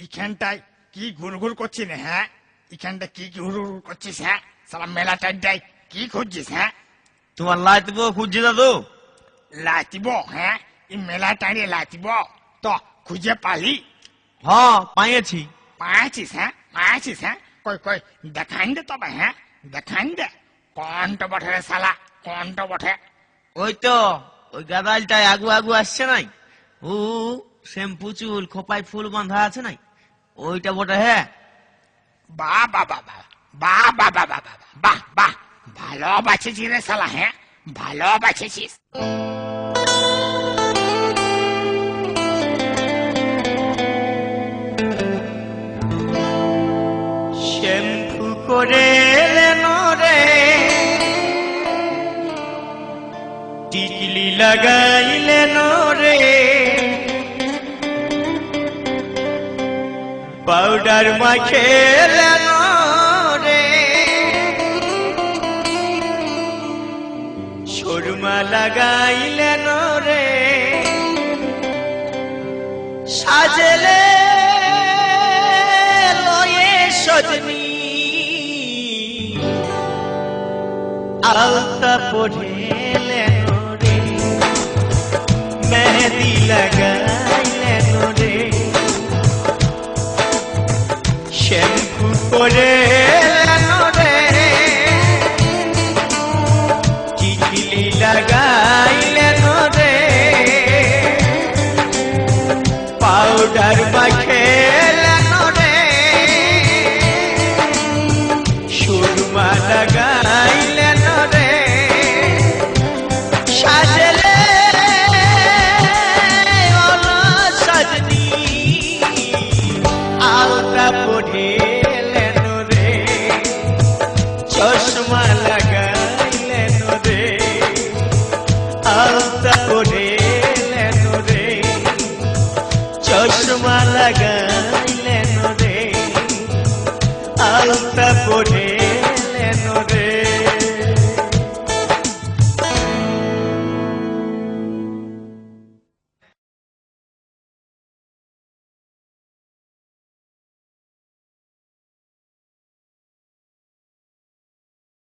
এখানটায় কি ঘুরঘুর করছিস রে? হ্যাঁ, এখানটা কি ঘুরঘুর করছিস? হ্যাঁ, সালা মেলাটায় কি খুঁজছিস? হ্যাঁ, তোমার লাইতিব খুঁজছি দাদু। লাতিব? হ্যাঁ, এই মেলাটায় লাতিব তো খুঁজে পালি? হ্যাঁ পাইছি। পাইছিস? হ্যাঁ, পাইছিস? হ্যাঁ, কই দেখান দে তবে। হ্যাঁ, দেখান দে কোনটা বটে রে শালা, কোনটা বটে? ওই তো ওই গাদালটায় আগু আগু আসছে নাই, ও শ্যাম্পু চুল খোপায় ফুল বাঁধা আছে নাই, ওইটা বটে। হ্যাঁ বাহ বাহ বাহ বাহ বাহ বাহ বাহ বাহ বাহ বাহ বাহ, ভালো বাঁচেছিস রে শালা। হ্যাঁ, ভালো বাঁচেছিস। শ্যাম্পু করে রে টিকলি লাগাইলেন রে, পাউডার মাখেলেন রে, সুরমা লাগাইলেন রে, সাজলে লয়ে সজনী আলতা পড়েলেন রে, মেহেদি লাগাইলেন রে, শ্যাম্পু করে রে টিকলি লাগাইলেন রে, পাউডার মাখেলেন রে, সুরমা লাগাইলেন রে, সাজলে সজনী আলতা পড়েলেন রে, চশমা লাগাইলেন রে, আলতা পড়েলেন রে, চশমা লাগাইলেন রে, আলতা পড়ে